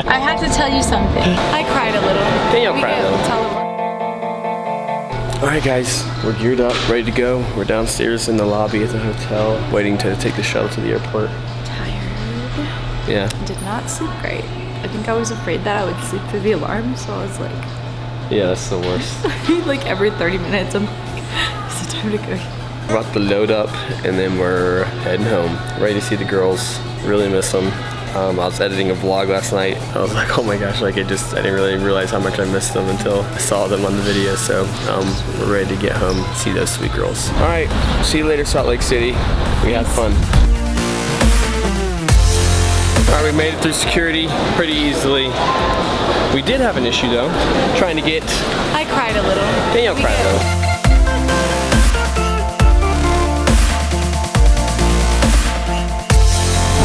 I have to tell you something. I cried a little. Danielle cried a little. Tell them. Alright guys, we're geared up, ready to go. We're downstairs in the lobby at the hotel, waiting to take the shuttle to the airport. Tired. Yeah. Did not sleep great. I think I was afraid that I would sleep through the alarm, so I was like, Yeah, that's the worst. like every 30 minutes, I'm like, is it time to go? We're about to load up and then we're heading home. Ready to see the girls. Really miss them. I was editing a vlog last night. I was like, oh my gosh, like I didn't really realize how much I missed them until I saw them on the video. So we're ready to get home, see those sweet girls. All right, see you later, Salt Lake City. We had fun. All right, we made it through security pretty easily. We did have an issue though, trying to get. I cried a little. Danielle cried though.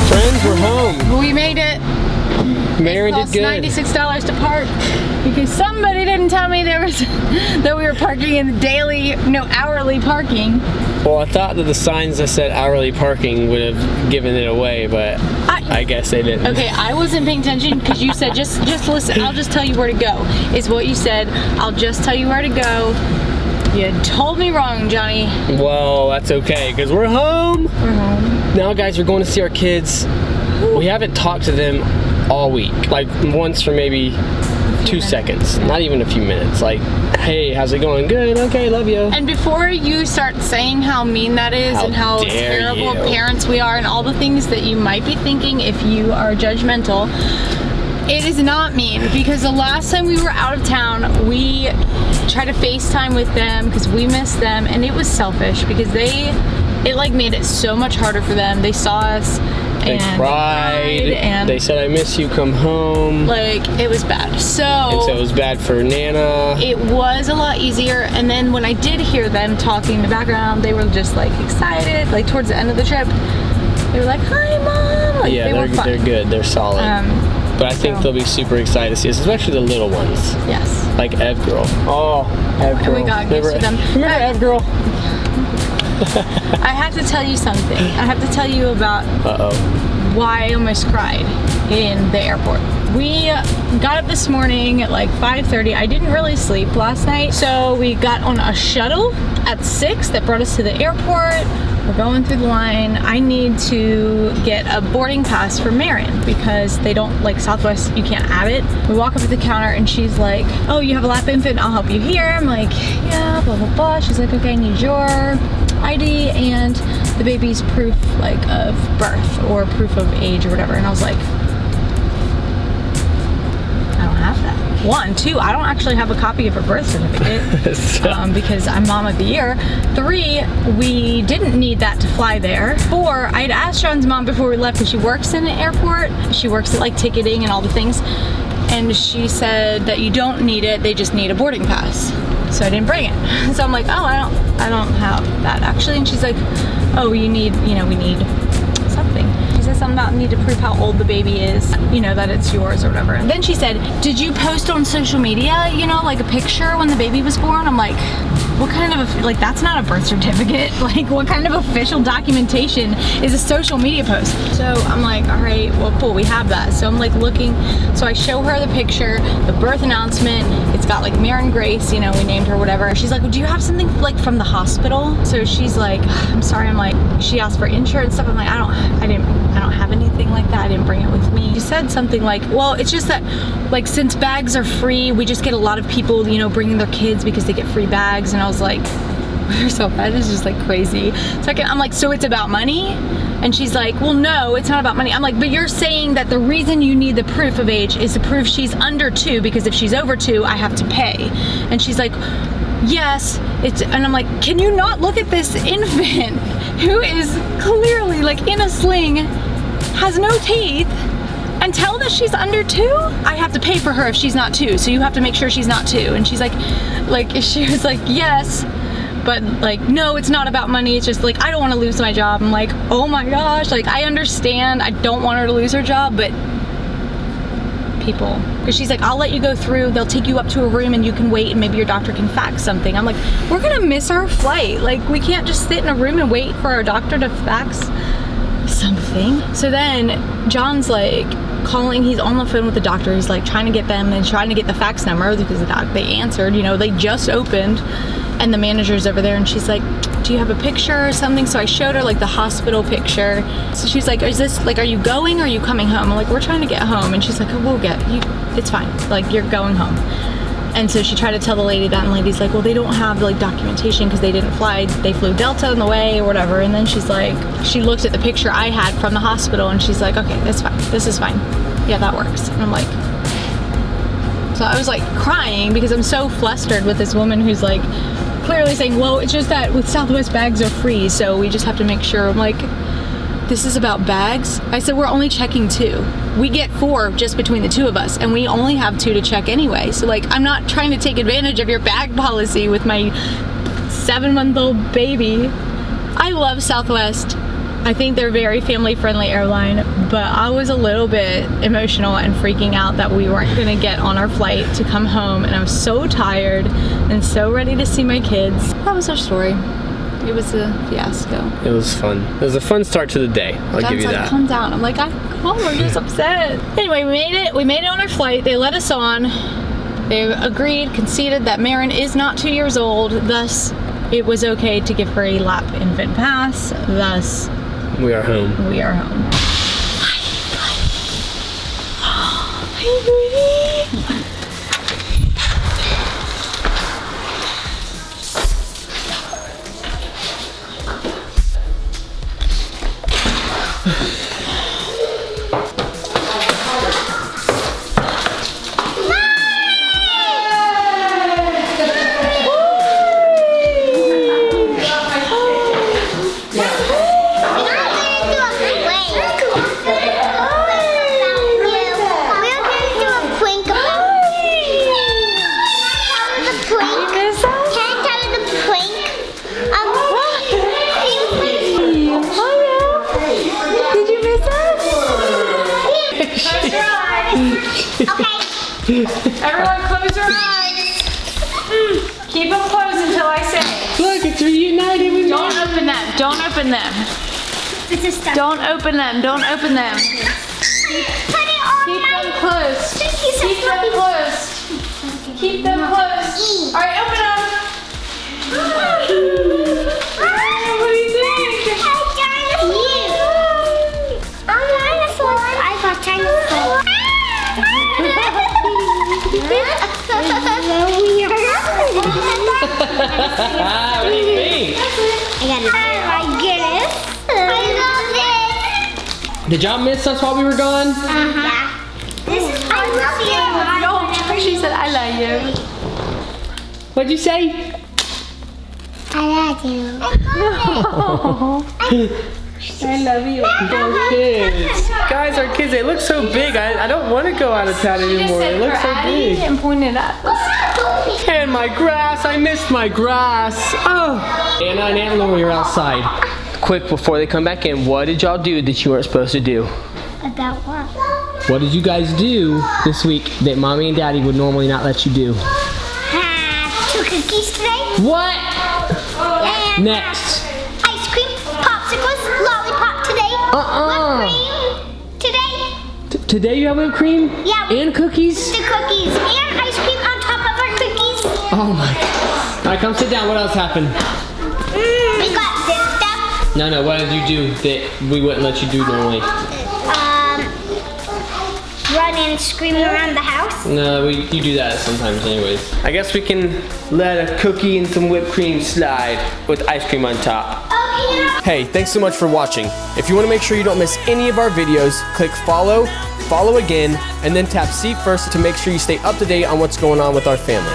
Friends, we're home. We made it. Marion did good. $96 to park because somebody didn't tell me that we were parking in the daily, hourly parking. Well, I thought that the signs that said hourly parking would have given it away, but I guess they didn't. Okay, I wasn't paying attention because you said just listen. I'll just tell you where to go. Is what you said. I'll just tell you where to go. You told me wrong, Johnny. Well, that's okay because we're home. We're home. Now, guys, we're going to see our kids. We haven't talked to them all week, like once for maybe 2 seconds, not even a few minutes. Like, hey, how's it going? Good, okay, love you. And before you start saying how mean that is and how terrible parents we are and all the things that you might be thinking if you are judgmental, it is not mean because the last time we were out of town, we tried to FaceTime with them because we missed them, and it was selfish because it made it so much harder for them. They saw us. They cried, and they said, I miss you, come home. Like, it was bad. And so it was bad for Nana. It was a lot easier, and then when I did hear them talking in the background, they were just like excited, like towards the end of the trip. They were like, hi Mom! Like, yeah, they're good, they're solid. But I think they'll be super excited to see us, especially the little ones. Yes. Like Ev Girl. Oh, Ev Girl. We got used to them. Remember Ev Girl? I have to tell you something. I have to tell you about why I almost cried in the airport. We got up this morning at like 5:30. I didn't really sleep last night, so we got on a shuttle at 6 that brought us to the airport. We're going through the line. I need to get a boarding pass for Marion because they don't, like Southwest, you can't have it. We walk up to the counter and she's like, oh, you have a lap infant, I'll help you here. I'm like, yeah, blah, blah, blah. She's like, okay, I need your ID and the baby's proof like of birth or proof of age or whatever. And I was like, I don't have that. 1, 2, I don't actually have a copy of her birth certificate because I'm mom of the year. 3, we didn't need that to fly there. 4, I had asked John's mom before we left because she works in an airport. She works at like ticketing and all the things. And she said that you don't need it, they just need a boarding pass. So I didn't bring it. So I'm like, oh, I don't have that actually. And she's like, oh, we need something. She said something about need to prove how old the baby is, that it's yours or whatever. And then she said, did you post on social media, like a picture when the baby was born? I'm like, what kind of, that's not a birth certificate. Like, what kind of official documentation is a social media post? So I'm like, all right, well, cool, we have that. So I'm like looking, so I show her the picture, the birth announcement. It's got like Marion Grace, we named her, whatever. She's like, well, do you have something like from the hospital? So she's like, I'm sorry. I'm like, she asked for insurance stuff. I'm like, I don't have anything like that. I didn't bring it with me. She said something like, well, it's just that like since bags are free, we just get a lot of people, bringing their kids because they get free bags. And I was like, so that is just like crazy. Second, I'm like, so it's about money? And she's like, well, no, it's not about money. I'm like, but you're saying that the reason you need the proof of age is to prove she's under 2 because if she's over 2, I have to pay. And she's like, yes, and I'm like, can you not look at this infant who is clearly like in a sling, has no teeth, and tell that she's under 2? I have to pay for her if she's not 2, so you have to make sure she's not 2. And she's like she was like, yes, but like, no, it's not about money. It's just like, I don't want to lose my job. I'm like, oh my gosh, like I understand. I don't want her to lose her job, but people, because she's like, I'll let you go through, they'll take you up to a room and you can wait and maybe your doctor can fax something. I'm like, we're gonna miss our flight. Like, we can't just sit in a room and wait for our doctor to fax something. So then John's like, calling, he's on the phone with the doctor. He's like trying to get them and trying to get the fax number because they answered, you know, they just opened, and the manager's over there and she's like, do you have a picture or something? So I showed her like the hospital picture. So she's like, is this like, are you going or are you coming home? I'm like, we're trying to get home. And she's like, oh, we'll get you, it's fine, like you're going home. And so she tried to tell the lady that, and the lady's like, well, they don't have like documentation because they didn't fly, they flew Delta on the way or whatever. And then she's like, she looked at the picture I had from the hospital and she's like, okay, that's fine, this is fine, yeah, that works. And I'm like, so I was like crying because I'm so flustered with this woman who's like clearly saying, well, it's just that with Southwest bags are free, so we just have to make sure. I'm like, this is about bags? I said, we're only checking 2. We get 4 just between the 2 of us, and we only have 2 to check anyway. So like, I'm not trying to take advantage of your bag policy with my 7-month-old baby. I love Southwest. I think they're a very family-friendly airline, but I was a little bit emotional and freaking out that we weren't gonna get on our flight to come home, and I was so tired and so ready to see my kids. That was our story. It was a fiasco. It was fun. It was a fun start to the day. I'll give you Dad's like, that. calm down. I'm like, I'm just upset. Anyway, we made it. We made it on our flight. They let us on. They agreed, conceded that Marin is not 2 years old. Thus, it was okay to give her a lap infant pass. Thus, we are home. we are home. Hi, buddy. Everyone close your eyes. Keep them closed until I say. Look, it's reunited with Don't open them. Don't open them. Don't open them. Don't open them. Put it on Keep my... them closed. Keep them closed. Keep them closed. All right, open them. What do you think? I got dinosaurs. What do you think? I guess. I love it. Did y'all miss us while we were gone? Yeah. This is I love you. She said, I love you. What'd you say? I love you. I love you. Our kids. Guys, our kids, they look so big. I don't want to go out of town anymore. They look so big. And pointed up. And my grass. I missed my grass. Oh. Anna and Aunt Lori are outside. Quick, before they come back in, what did y'all do that you weren't supposed to do? About what? What did you guys do this week that Mommy and Daddy would normally not let you do? Have 2 cookies today. What? And Next. ice cream, popsicles, lollipop today. Whipped cream today. Today you have whipped cream? Yeah. And cookies? The cookies and ice cream on top of our cookies. Oh my God. All right, come sit down. What else happened? We got this stuff. No, what did you do that we wouldn't let you do normally? Run and screaming around the house. No, you do that sometimes anyways. I guess we can let a cookie and some whipped cream slide with ice cream on top. Okay. Hey, thanks so much for watching. If you want to make sure you don't miss any of our videos, click follow again, and then tap see first to make sure you stay up to date on what's going on with our family.